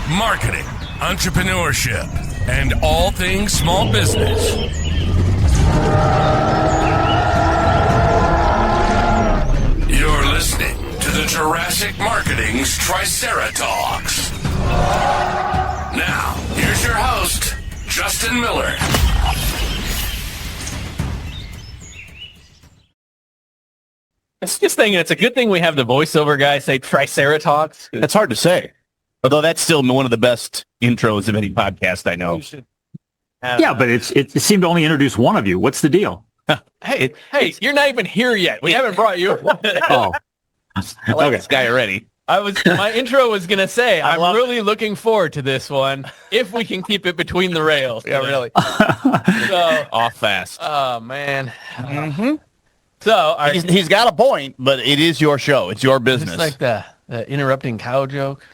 marketing, entrepreneurship, and all things small business. You're listening to the Jurassic Marketing's Triceratops. Now, here's your host, Justin Miller. I was just thinking it's a good thing we have the voiceover guy say Triceratops. That's hard to say. Although that's still one of the best intros of any podcast I know. Yeah, but it seemed to only introduce one of you. What's the deal? Hey, you're not even here yet. We haven't brought you. Oh, I like this guy already. My intro was going to say, I'm really looking forward to this one if we can keep it between the rails. Yeah, really. So, Off fast. Oh, man. Mm-hmm. So he's got a point, but it is your show. It's your business. It's like the interrupting cow joke.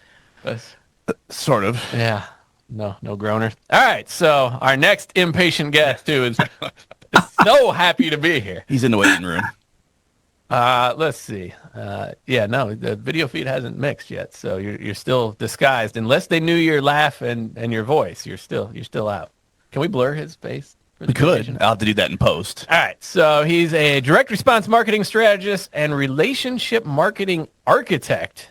Sort of. Yeah. No groaners. All right. So our next impatient guest, too, is so happy to be here. He's in the waiting room. Let's see. The video feed hasn't mixed yet, so you're still disguised. Unless they knew your laugh and your voice, you're still out. Can we blur his face? We could. I'll have to do that in post. All right. So he's a direct response marketing strategist and relationship marketing architect.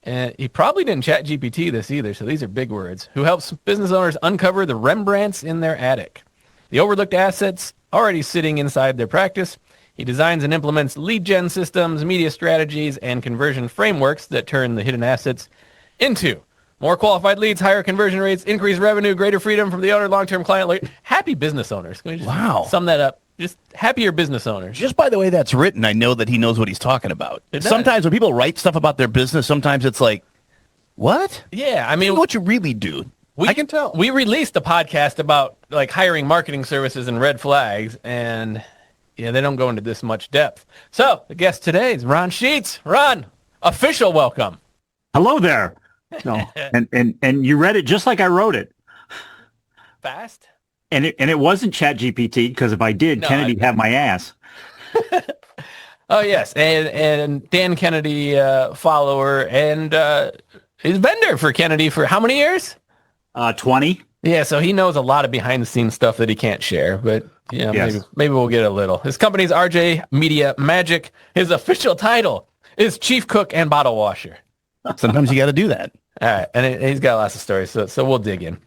And he probably didn't chat GPT this either, so these are big words. Who helps business owners uncover the Rembrandts in their attic, the overlooked assets already sitting inside their practice. He designs and implements lead gen systems, media strategies, and conversion frameworks that turn the hidden assets into more qualified leads, higher conversion rates, increased revenue, greater freedom from the owner, long-term client. Happy business owners. Can we just sum that up? Just happier business owners. Just by the way that's written, I know that he knows what he's talking about. Sometimes when people write stuff about their business, sometimes it's like, what? Yeah, I mean, you know what you really do. I can tell. We released a podcast about like hiring marketing services and red flags, and they don't go into this much depth. So the guest today is Ron Sheetz. Ron, official welcome. Hello there. No, and you read it just like I wrote it. Fast? And it wasn't ChatGPT, because if I did, Kennedy'd have my ass. Oh, yes. And Dan Kennedy, follower, and he's vendor for Kennedy for how many years? 20. Yeah, so he knows a lot of behind-the-scenes stuff that he can't share, but yes. maybe we'll get a little. His company's RJ Media Magic. His official title is Chief Cook and Bottle Washer. Sometimes you got to do that. All right, and he's got lots of stories, so we'll dig in.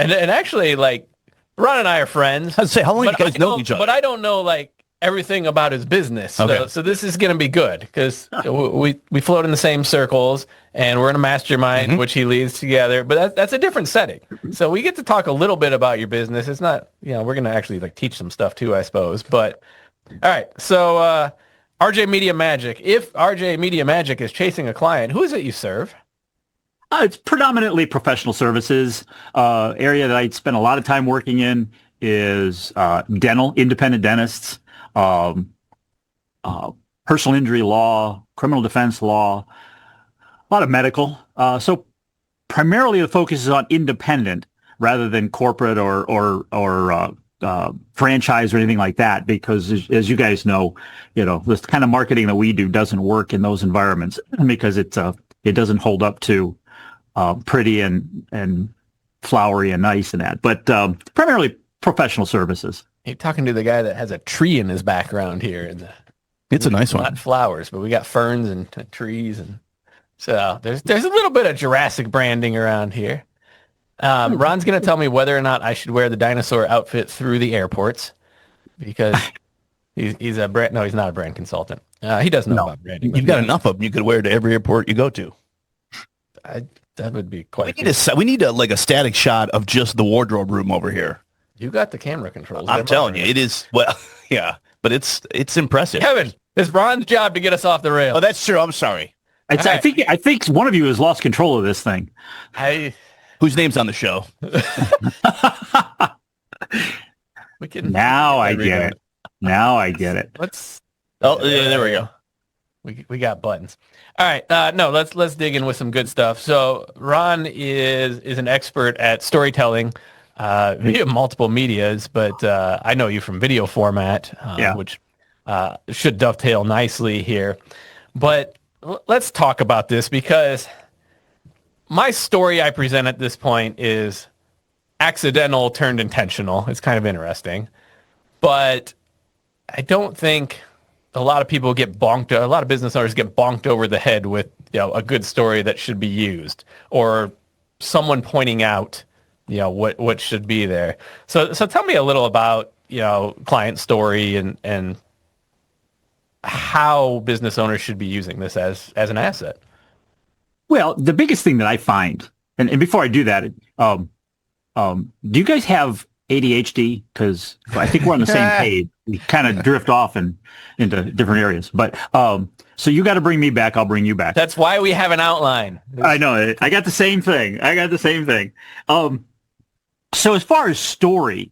And actually, like, Ron and I are friends. I'd say, how long do you guys know each other? But I don't know, like, everything about his business. Okay. So this is going to be good, because we float in the same circles, and we're in a mastermind, which he leads together. But that's a different setting. So we get to talk a little bit about your business. It's not, we're going to actually, like, teach some stuff, too, I suppose. But, all right, so RJ Media Magic. If RJ Media Magic is chasing a client, who is it you serve? It's predominantly professional services. Area that I spend a lot of time working in is dental, independent dentists, personal injury law, criminal defense law, a lot of medical. So primarily the focus is on independent rather than corporate or franchise or anything like that, because as you guys know, this kind of marketing that we do doesn't work in those environments because it doesn't hold up to pretty and flowery and nice and that, but primarily professional services. You're talking to the guy that has a tree in his background here. It's a nice one. Not flowers, but we got ferns and trees, and so there's a little bit of Jurassic branding around here. Ron's going to tell me whether or not I should wear the dinosaur outfit through the airports, because he's a brand. No, he's not a brand consultant. He doesn't know about branding. You've got enough of them you could wear to every airport you go to. That would be quite. We need a static shot of just the wardrobe room over here. You got the camera controls. I'm telling you, it is. Well, yeah, but it's impressive. Kevin, it's Ron's job to get us off the rails. Oh, that's true. I'm sorry. I think one of you has lost control of this thing. Whose name's on the show? We can. Now I get it. Now I get it. There we go. We got buttons. All right. No, let's dig in with some good stuff. So Ron is an expert at storytelling via multiple medias, but I know you from video format, which should dovetail nicely here. But let's talk about this, because my story I present at this point is accidental turned intentional. It's kind of interesting, but I don't think a lot of people get bonked. A lot of business owners get bonked over the head with a good story that should be used, or someone pointing out what should be there. So tell me a little about client story and how business owners should be using this as an asset. Well, the biggest thing that I find, and before I do that, do you guys have ADHD? Because I think we're on the same page. We kind of drift off into different areas. But so you got to bring me back. I'll bring you back. That's why we have an outline. I know. I got the same thing. So as far as story,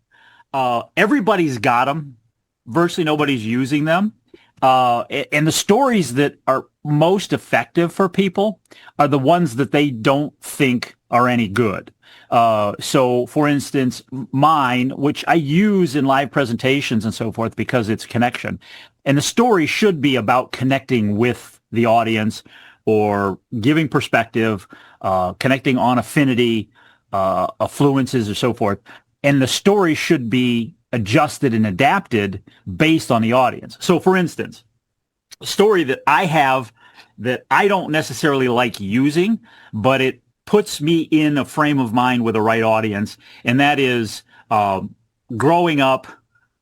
everybody's got them. Virtually nobody's using them. And the stories that are most effective for people are the ones that they don't think are any good. So, for instance, mine, which I use in live presentations and so forth because it's connection. And the story should be about connecting with the audience or giving perspective, connecting on affinity, affluences, or so forth. And the story should be adjusted and adapted based on the audience. So, for instance, a story that I have that I don't necessarily like using, but it puts me in a frame of mind with the right audience, and that is growing up,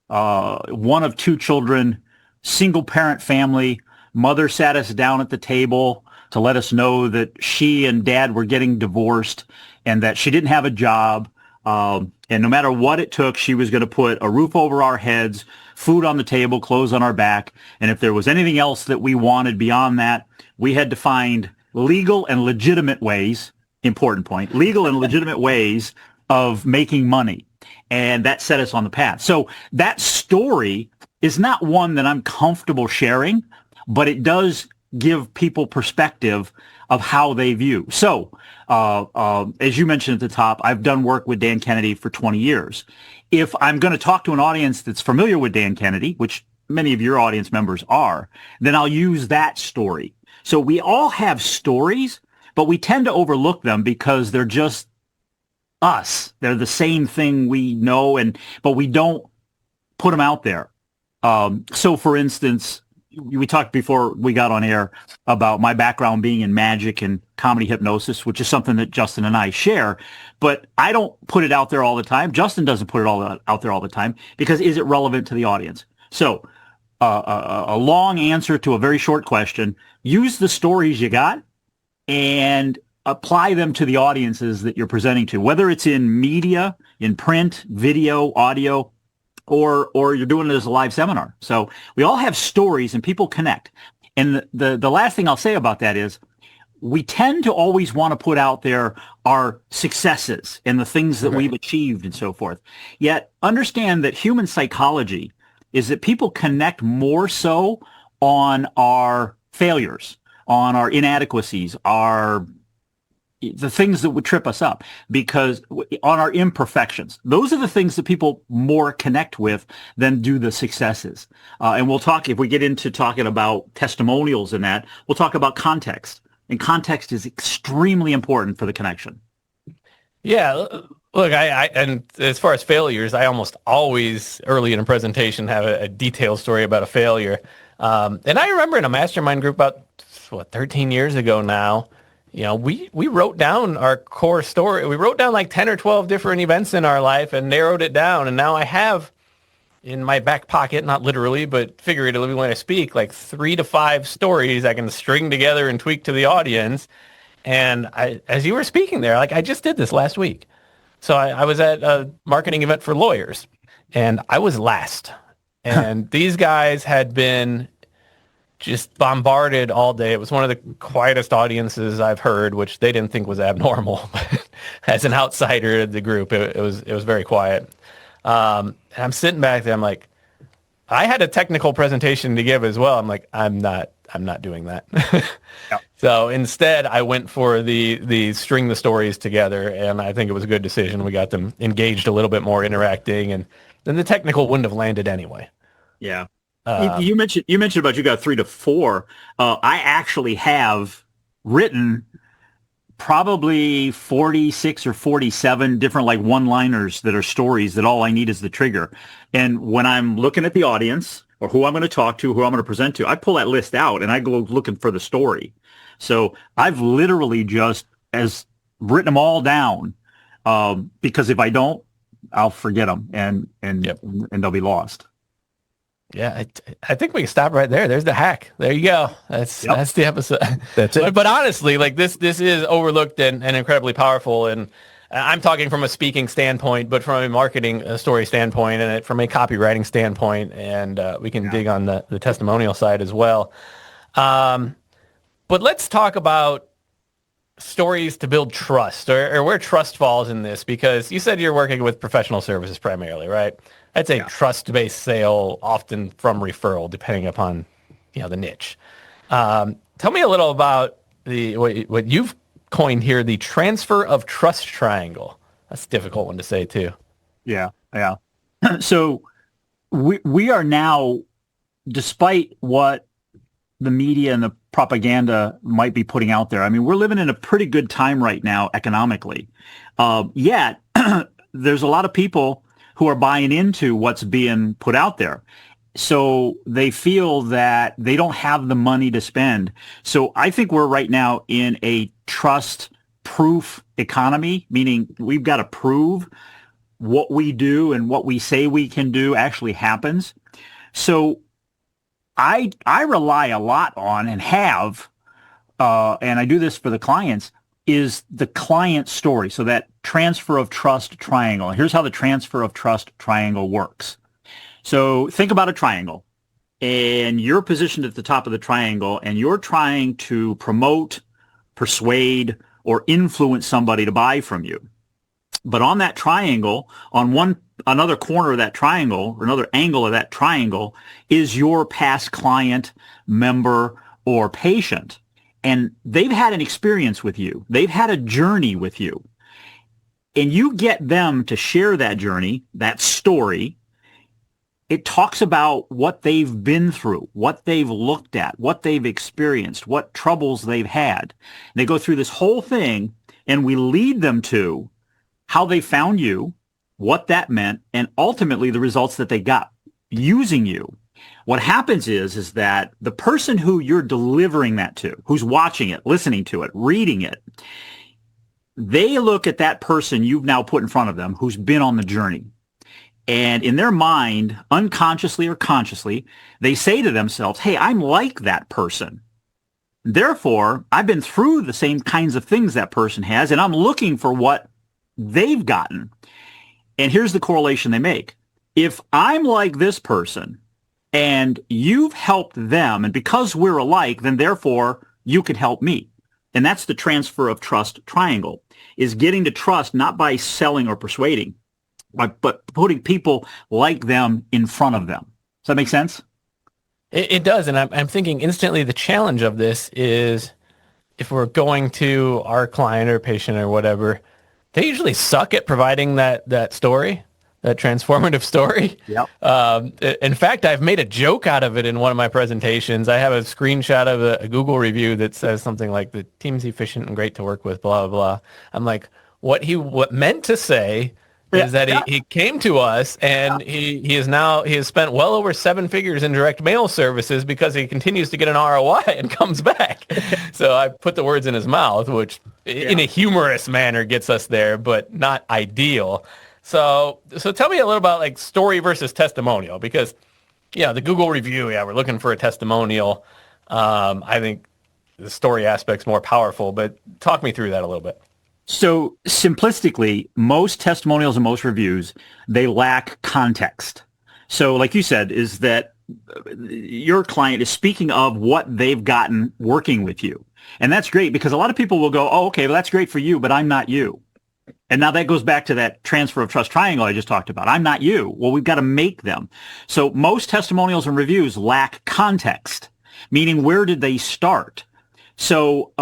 one of two children, single-parent family. Mother sat us down at the table to let us know that she and Dad were getting divorced and that she didn't have a job. And no matter what it took, she was going to put a roof over our heads, food on the table, clothes on our back. And if there was anything else that we wanted beyond that, we had to find legal and legitimate ways, important point, legal and legitimate ways of making money. And that set us on the path. So that story is not one that I'm comfortable sharing, but it does give people perspective of how they view. So, as you mentioned at the top, I've done work with Dan Kennedy for 20 years. If I'm going to talk to an audience that's familiar with Dan Kennedy, which many of your audience members are, then I'll use that story. So we all have stories, but we tend to overlook them because they're just us. They're the same thing we know, but we don't put them out there. So, for instance, we talked before we got on air about my background being in magic and comedy hypnosis, which is something that Justin and I share, but I don't put it out there all the time. Justin doesn't put it all out there all the time because is it relevant to the audience? So a long answer to a very short question, use the stories you got and apply them to the audiences that you're presenting to, whether it's in media, in print, video, audio, or you're doing it as a live seminar. So we all have stories and people connect. And the last thing I'll say about that is we tend to always want to put out there our successes and the things that we've achieved and so forth. Yet understand that human psychology is that people connect more so on our failures, on our inadequacies, the things that would trip us up, because on our imperfections, those are the things that people more connect with than do the successes. And we'll talk, if we get into talking about testimonials and that, we'll talk about context. And context is extremely important for the connection. Yeah. Look, and as far as failures, I almost always early in a presentation have a detailed story about a failure. And I remember in a mastermind group about 13 years ago now, we wrote down our core story. We wrote down like 10 or 12 different events in our life and narrowed it down. And now I have in my back pocket, not literally, but figuratively when I speak, like 3 to 5 stories I can string together and tweak to the audience. And as you were speaking there, like I just did this last week. So I was at a marketing event for lawyers and I was last. And these guys had been just bombarded all day. It was one of the quietest audiences I've heard, which they didn't think was abnormal. As an outsider of the group, it was very quiet. And I'm sitting back there. I'm like, I had a technical presentation to give as well. I'm like, I'm not doing that. Yep. So instead, I went for the string the stories together, and I think it was a good decision. We got them engaged a little bit more, interacting, and then the technical wouldn't have landed anyway. Yeah. You mentioned about you got 3 to 4. I actually have written probably 46 or 47 different like one-liners that are stories that all I need is the trigger. And when I'm looking at the audience or who I'm going to talk to, who I'm going to present to, I pull that list out and I go looking for the story. So I've literally just written them all down because if I don't, I'll forget them and they'll be lost. Yeah, I think we can stop right there. There's the hack. There you go. That's the episode. That's it. But honestly, like this is overlooked and incredibly powerful. And I'm talking from a speaking standpoint, but from a marketing story standpoint and from a copywriting standpoint. And we can dig on the testimonial side as well. But let's talk about stories to build trust or where trust falls in this, because you said you're working with professional services primarily, right? I'd say trust-based sale, often from referral, depending upon the niche. Tell me a little about what you've coined here, the transfer of trust triangle. That's a difficult one to say too. Yeah. So we are now, despite what the media and the propaganda might be putting out there, I mean, we're living in a pretty good time right now economically. Yet there's a lot of people who are buying into what's being put out there. So they feel that they don't have the money to spend. So I think we're right now in a trust proof economy, meaning we've got to prove what we do and what we say we can do actually happens. So I rely a lot on and have, and I do this for the clients, is the client story. So that transfer of trust triangle. Here's how the transfer of trust triangle works. So think about a triangle, and you're positioned at the top of the triangle, and you're trying to promote, persuade, or influence somebody to buy from you. But on that triangle, on another corner of that triangle, or another angle of that triangle, is your past client, member, or patient. And they've had an experience with you. They've had a journey with you. And you get them to share that journey, that story. It talks about what they've been through, what they've looked at, what they've experienced, what troubles they've had. And they go through this whole thing, and we lead them to how they found you, what that meant, and ultimately the results that they got using you. What happens is that the person who you're delivering that to, who's watching it, listening to it, reading it, they look at that person you've now put in front of them who's been on the journey. And in their mind, unconsciously or consciously, they say to themselves, hey, I'm like that person. Therefore, I've been through the same kinds of things that person has, and I'm looking for what they've gotten. And here's the correlation they make. If I'm like this person, and you've helped them, and because we're alike, then therefore you can help me. And that's the transfer of trust triangle, is getting to trust not by selling or persuading, but putting people like them in front of them. Does that make sense? It does. And I'm thinking instantly the challenge of this is if we're going to our client or patient or whatever, they usually suck at providing that story. That transformative story. Yep. In fact, I've made a joke out of it in one of my presentations. I have a screenshot of a Google review that says something like, the team's efficient and great to work with, blah, blah, blah. I'm like, what meant to say is that he came to us and he has spent well over 7 figures in direct mail services because he continues to get an ROI and comes back. So I put the words in his mouth, which in a humorous manner gets us there, but not ideal. So tell me a little about like story versus testimonial, because the Google review, we're looking for a testimonial. I think the story aspect's more powerful, but talk me through that a little bit. So simplistically, most testimonials and most reviews, they lack context. So like you said, is that your client is speaking of what they've gotten working with you. And that's great, because a lot of people will go, oh, okay, well, that's great for you, but I'm not you. And now that goes back to that transfer of trust triangle I just talked about. I'm not you. Well, we've got to make them. So most testimonials and reviews lack context, meaning where did they start? So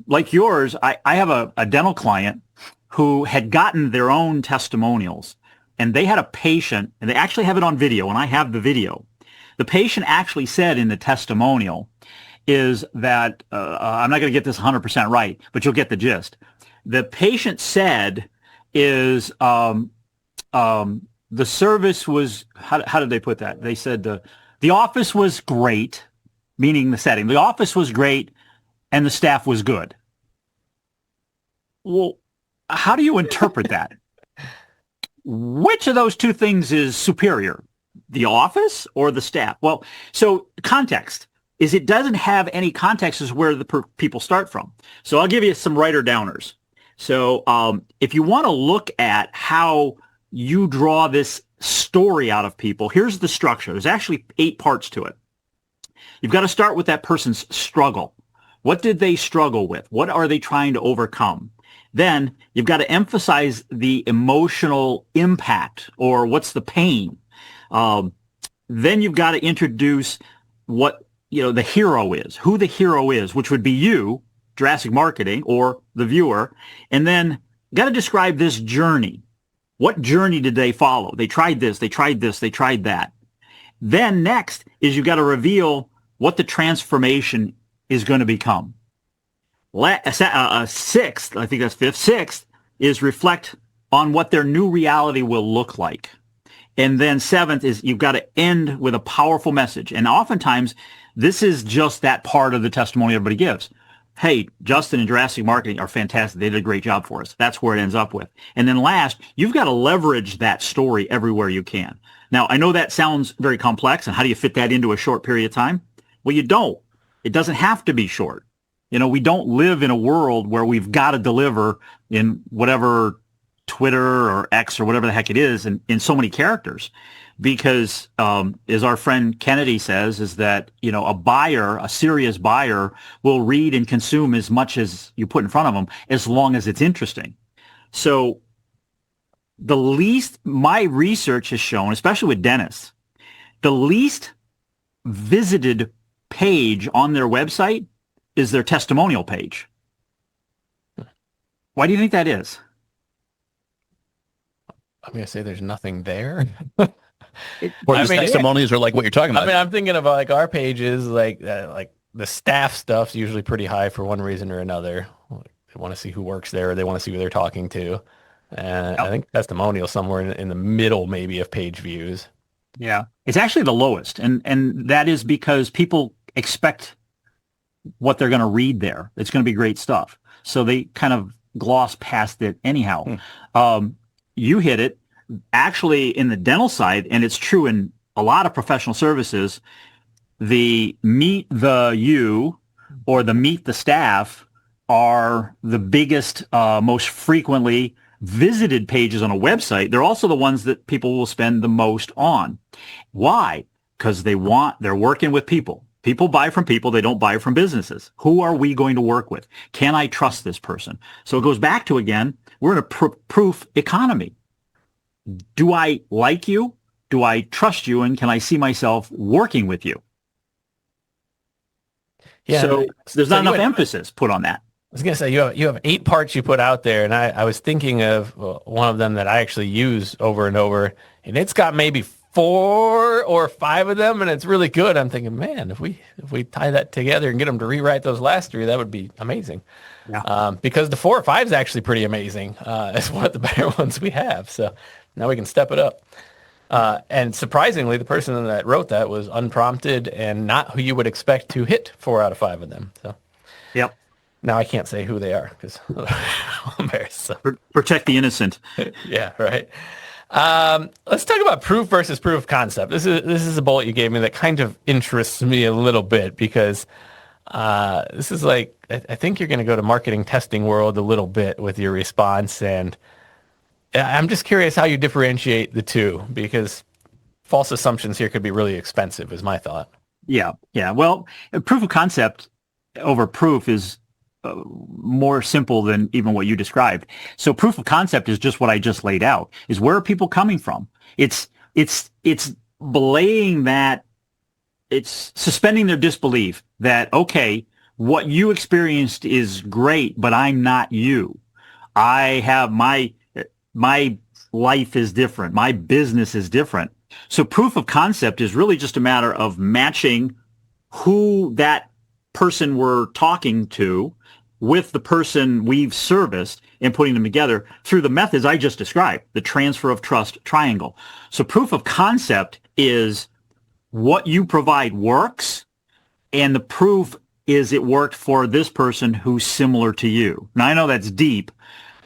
like yours, I have a dental client who had gotten their own testimonials, and they had a patient, and they actually have it on video, and I have the video. The patient actually said in the testimonial, is that I'm not going to get this 100% right, but you'll get the gist. The patient said is the service was, how did they put that? They said the office was great, meaning the setting. The office was great and the staff was good. Well, how do you interpret that? Which of those two things is superior, the office or the staff? Well, so context is it doesn't have any context is where the people start from. So I'll give you some writer downers. So if you want to look at how you draw this story out of people, here's the structure. There's actually 8 parts to it. You've got to start with that person's struggle. What did they struggle with? What are they trying to overcome? Then you've got to emphasize the emotional impact, or what's the pain. Then you've got to introduce what the hero is, who the hero is, which would be you, Jurassic Marketing, or the viewer. And then you got to describe this journey. What journey did they follow? They tried this, they tried this, they tried that. Then next is you've got to reveal what the transformation is going to become. Sixth, I think that's fifth. Sixth is reflect on what their new reality will look like. And then seventh is you've got to end with a powerful message. And oftentimes, this is just that part of the testimony everybody gives. Hey, Justin and Jurassic Marketing are fantastic. They did a great job for us. That's where it ends up with. And then last, you've got to leverage that story everywhere you can. Now, I know that sounds very complex. And how do you fit that into a short period of time? Well, you don't. It doesn't have to be short. We don't live in a world where we've got to deliver in whatever Twitter or X or whatever the heck it is in so many characters. Because as our friend Kennedy says, is that, a serious buyer will read and consume as much as you put in front of them, as long as it's interesting. So my research has shown, especially with dentists, the least visited page on their website is their testimonial page. Why do you think that is? I'm going to say there's nothing there. Or testimonials are like what you're talking about. I'm thinking of like our pages, like the staff stuff's usually pretty high for one reason or another. They want to see who works there, or they want to see who they're talking to. And I think testimonial somewhere in the middle, maybe, of page views. Yeah, it's actually the lowest, and that is because people expect what they're going to read there. It's going to be great stuff, so they kind of gloss past it anyhow. You hit it. Actually, in the dental side, and it's true in a lot of professional services, the meet the you or the meet the staff are the biggest, most frequently visited pages on a website. They're also the ones that people will spend the most on. Why? Because they're working with people. People buy from people. They don't buy from businesses. Who are we going to work with? Can I trust this person? So it goes back to, again, we're in a proof economy. Do I like you? Do I trust you? And can I see myself working with you? Yeah. So there's not enough emphasis put on that. I was going to say, you have 8 parts you put out there, and I was thinking of one of them that I actually use over and over, and it's got maybe 4 or 5 of them, and it's really good. I'm thinking, man, if we tie that together and get them to rewrite those last 3, that would be amazing. Yeah. Because the 4 or 5 is actually pretty amazing. It's one of the better ones we have. So now we can step it up. And surprisingly, the person that wrote that was unprompted and not who you would expect to hit 4 out of 5 of them. So, yep. Now I can't say who they are because I'm embarrassed. So. Protect the innocent. Yeah, right. Let's talk about proof versus proof of concept. This is a bullet you gave me that kind of interests me a little bit because this is like, I think you're going to go to marketing testing world a little bit with your response, and I'm just curious how you differentiate the two, because false assumptions here could be really expensive, is my thought. Yeah. Well, proof of concept over proof is more simple than even what you described. So proof of concept is just what I just laid out, is where are people coming from? It's belaying that, it's suspending their disbelief that, okay, what you experienced is great, but I'm not you. I have my life is different. My business is different. So proof of concept is really just a matter of matching who that person we're talking to with the person we've serviced and putting them together through the methods I just described, the transfer of trust triangle. So proof of concept is what you provide works, and the proof is it worked for this person who's similar to you. Now, I know that's deep,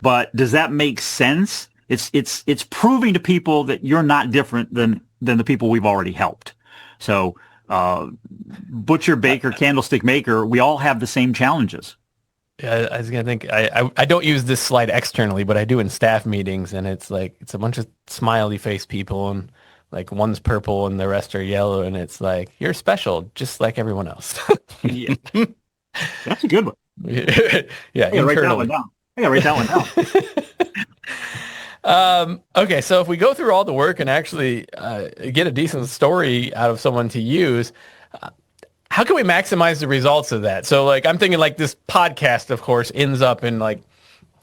but does that make sense? It's proving to people that you're not different than the people we've already helped. So butcher, baker, candlestick maker, we all have the same challenges. Yeah, I was gonna think I don't use this slide externally, but I do in staff meetings, and it's like it's a bunch of smiley face people, and like one's purple and the rest are yellow, and it's like you're special, just like everyone else. Yeah. That's a good one. Yeah, I gotta write that one down. Okay, so if we go through all the work and actually get a decent story out of someone to use, how can we maximize the results of that? So like I'm thinking like this podcast, of course, ends up in like,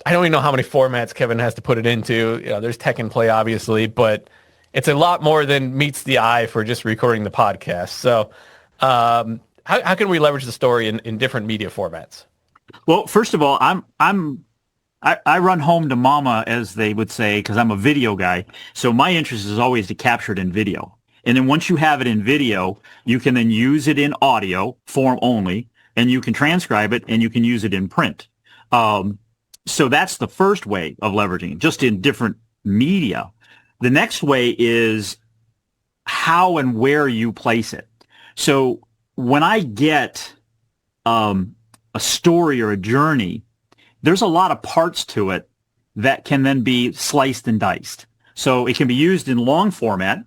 I don't even know how many formats Kevin has to put it into. You know, there's Tech and Play, obviously, but it's a lot more than meets the eye for just recording the podcast. So how can we leverage the story in different media formats? Well, first of all, I run home to mama, as they would say, because I'm a video guy. So my interest is always to capture it in video. And then once you have it in video, you can then use it in audio form only, and you can transcribe it, and you can use it in print. So that's the first way of leveraging it, just in different media. The next way is how and where you place it. So when I get a story or a journey, there's a lot of parts to it that can then be sliced and diced. So it can be used in long format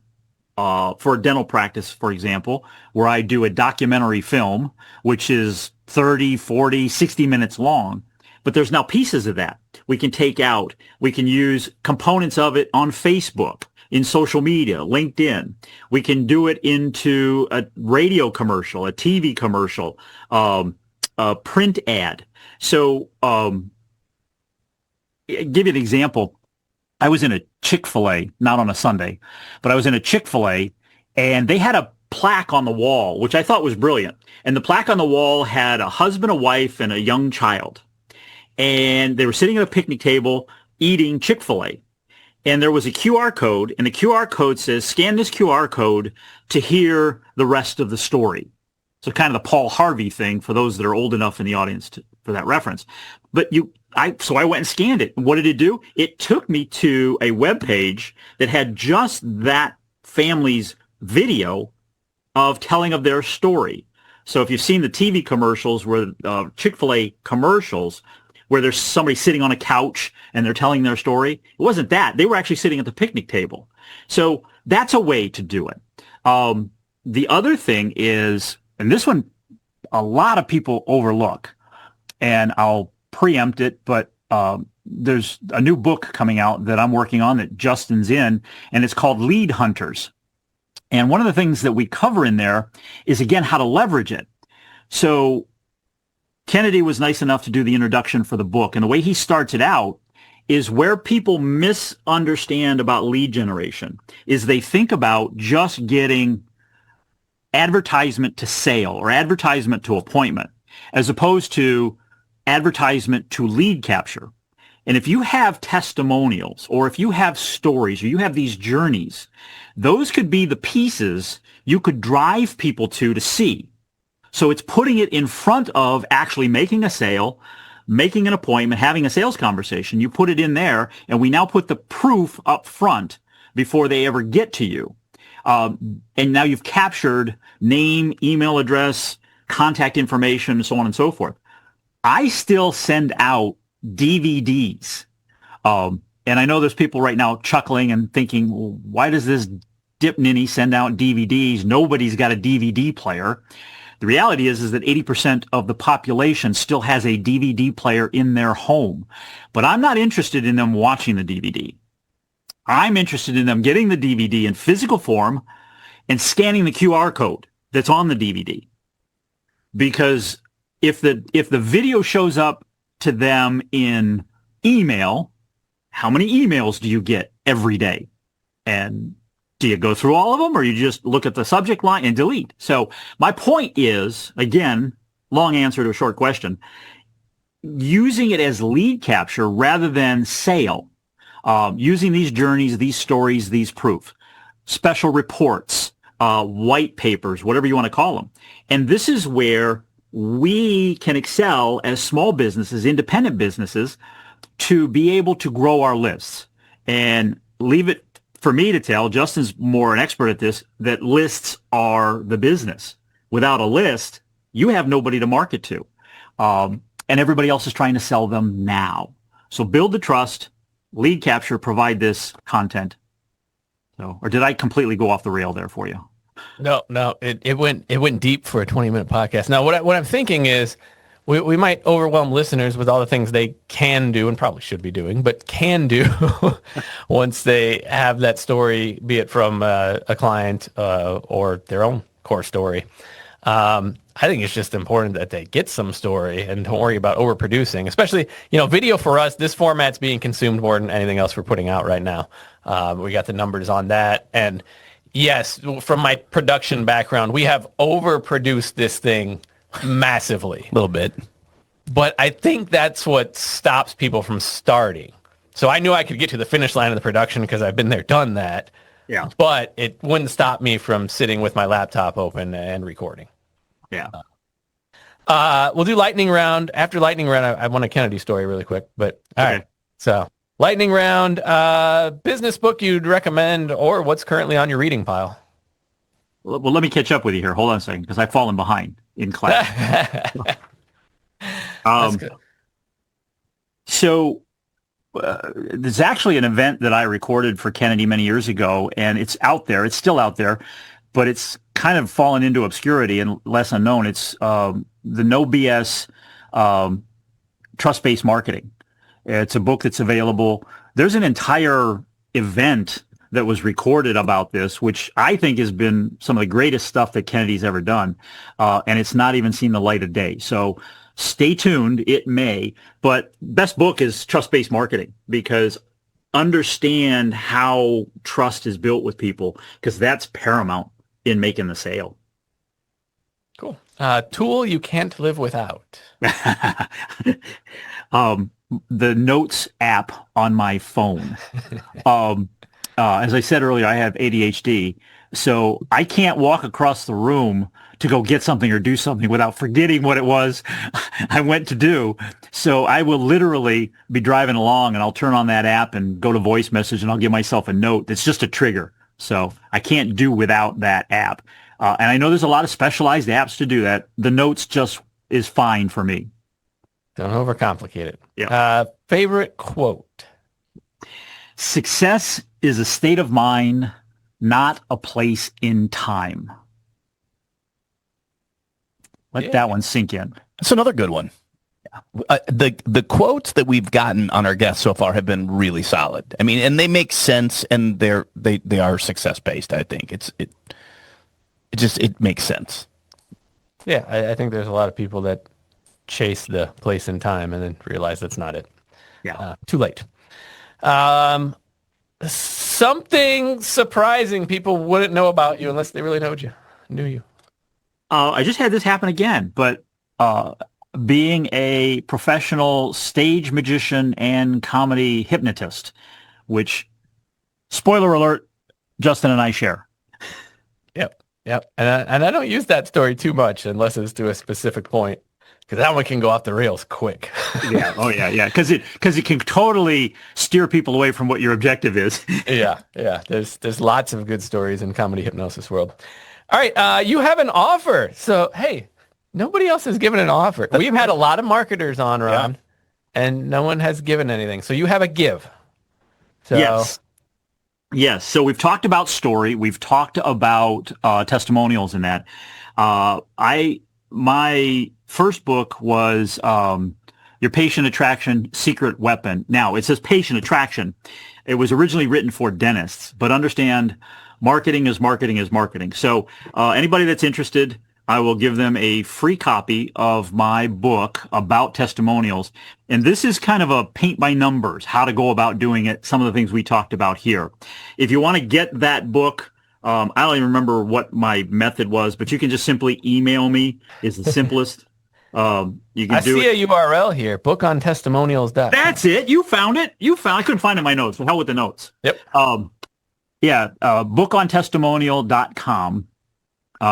for a dental practice, for example, where I do a documentary film, which is 30, 40, 60 minutes long. But there's now pieces of that we can take out. We can use components of it on Facebook, in social media, LinkedIn. We can do it into a radio commercial, a TV commercial, a print ad. So give you an example. I was in a Chick-fil-A, not on a Sunday, but I was in a Chick-fil-A, and they had a plaque on the wall, which I thought was brilliant. And the plaque on the wall had a husband, a wife, and a young child. And they were sitting at a picnic table eating Chick-fil-A. And there was a QR code, and the QR code says, scan this QR code to hear the rest of the story. So kind of the Paul Harvey thing for those that are old enough in the audience for that reference. But so I went and scanned it. And what did it do? It took me to a web page that had just that family's video of telling of their story. So if you've seen the TV commercials where Chick-fil-A commercials, where there's somebody sitting on a couch and they're telling their story, it wasn't that. They were actually sitting at the picnic table. So that's a way to do it. The other thing is, and this one a lot of people overlook, and I'll preempt it, but there's a new book coming out that I'm working on that Justin's in, and it's called Lead Hunters. And one of the things that we cover in there is, again, how to leverage it. So Kennedy was nice enough to do the introduction for the book, and the way he starts it out is where people misunderstand about lead generation is they think about just getting advertisement to sale or advertisement to appointment, as opposed to advertisement to lead capture. And if you have testimonials, or if you have stories, or you have these journeys, those could be the pieces you could drive people to see. So it's putting it in front of actually making a sale, making an appointment, having a sales conversation. You put it in there, and we now put the proof up front before they ever get to you. And now you've captured name, email address, contact information, so on and so forth. I still send out DVDs. And I know there's people right now chuckling and thinking, well, why does this dip ninny send out DVDs? Nobody's got a DVD player. The reality is that 80% of the population still has a DVD player in their home. But I'm not interested in them watching the DVD. I'm interested in them getting the DVD in physical form and scanning the QR code that's on the DVD. Because if the video shows up to them in email, how many emails do you get every day? And do you go through all of them, or you just look at the subject line and delete? So my point is, again, long answer to a short question. Using it as lead capture rather than sale. Using these journeys, these stories, these proof, special reports, white papers, whatever you want to call them. And this is where we can excel as small businesses, independent businesses, to be able to grow our lists. And leave it for me to tell, Justin's more an expert at this, that lists are the business. Without a list, you have nobody to market to. And everybody else is trying to sell them now. So build the trust, lead capture, provide this content. So, or did I completely go off the rail there for you? No, it went deep for a 20-minute podcast. Now, what I'm thinking is we might overwhelm listeners with all the things they can do and probably should be doing, but can do once they have that story, be it from a client or their own core story. I think it's just important that they get some story and don't worry about overproducing, especially, video for us, this format's being consumed more than anything else we're putting out right now. We got the numbers on that. And yes, from my production background, we have overproduced this thing massively. A little bit. But I think that's what stops people from starting. So I knew I could get to the finish line of the production because I've been there, done that. Yeah. But it wouldn't stop me from sitting with my laptop open and recording. Yeah. We'll do lightning round. After lightning round, I want a Kennedy story really quick. But all right. So lightning round, business book you'd recommend or what's currently on your reading pile? Well, let me catch up with you here. Hold on a second, because I've fallen behind in class. That's good. So there's actually an event that I recorded for Kennedy many years ago, and it's out there. It's still out there, but it's kind of fallen into obscurity and less unknown. It's the No BS Trust-Based Marketing. It's a book that's available. There's an entire event that was recorded about this, which I think has been some of the greatest stuff that Kennedy's ever done. And it's not even seen the light of day. So stay tuned. It may. But best book is Trust-Based Marketing, because understand how trust is built with people, because that's paramount in making the sale. Cool. Tool you can't live without. The Notes app on my phone. As I said earlier, I have ADHD, so I can't walk across the room to go get something or do something without forgetting what it was I went to do. So I will literally be driving along and I'll turn on that app and go to voice message and I'll give myself a note that's just a trigger. So I can't do without that app. And I know there's a lot of specialized apps to do that. The Notes just is fine for me. Don't overcomplicate it. Yeah. Favorite quote? Success is a state of mind, not a place in time. Let that one sink in. That's another good one. Yeah. The quotes that we've gotten on our guests so far have been really solid. I mean, and they make sense, and they are success based. I think it makes sense. Yeah, I think there's a lot of people that chase the place in time and then realize that's not it. Yeah, too late. Something surprising people wouldn't know about you unless they really knew you. I just had this happen again, but being a professional stage magician and comedy hypnotist, which, spoiler alert, Justin and I share. Yep. And I don't use that story too much unless it's to a specific point, because that one can go off the rails quick. Yeah. Oh, yeah. Because it can totally steer people away from what your objective is. Yeah. There's lots of good stories in comedy hypnosis world. All right. You have an offer. So, hey, nobody else has given an offer. We've had a lot of marketers on, Ron, and no one has given anything. So you have a give. So, Yes. So we've talked about story. We've talked about testimonials in that. My first book was Your Patient Attraction Secret Weapon. Now, it says patient attraction. It was originally written for dentists, but understand marketing is marketing is marketing. So anybody that's interested, I will give them a free copy of my book about testimonials. And this is kind of a paint by numbers, how to go about doing it, some of the things we talked about here. If you want to get that book, I don't even remember what my method was, but you can just simply email me is the simplest. You can I do see it. a URL here, bookontestimonials.com. That's it. You found it. I couldn't find it in my notes. The hell with the notes. Yep. Bookontestimonial.com.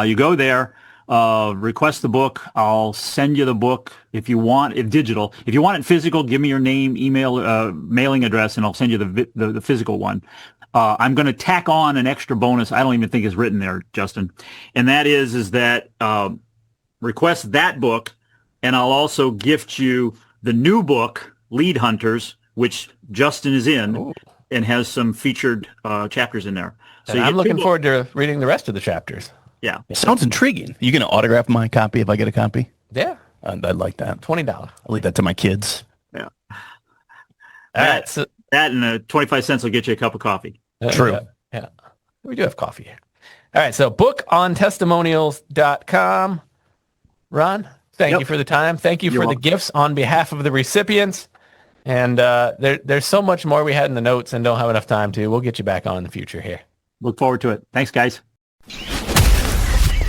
You go there, request the book. I'll send you the book if you want it digital. If you want it physical, give me your name, email, mailing address, and I'll send you the physical one. I'm going to tack on an extra bonus. I don't even think is written there, Justin. And that is that request that book, and I'll also gift you the new book, Lead Hunters, which Justin is in. Ooh. And has some featured chapters in there. So I'm looking forward to reading the rest of the chapters. Yeah. It sounds intriguing. You going to autograph my copy if I get a copy? Yeah. I'd like that. $20. I'll leave that to my kids. Yeah. All right. So, That and 25 cents will get you a cup of coffee. True. Yeah. We do have coffee here. All right. So bookontestimonials.com. Ron, thank you for the time. Thank you for the gifts on behalf of the recipients. And there's so much more we had in the notes and don't have enough time to. We'll get you back on in the future here. Look forward to it. Thanks, guys.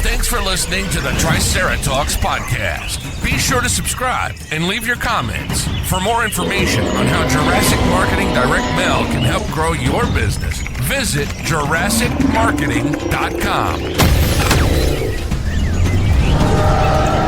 Thanks for listening to the Triceratops podcast. Be sure to subscribe and leave your comments. For more information on how Jurassic Marketing Direct Mail can help grow your business, visit JurassicMarketing.com.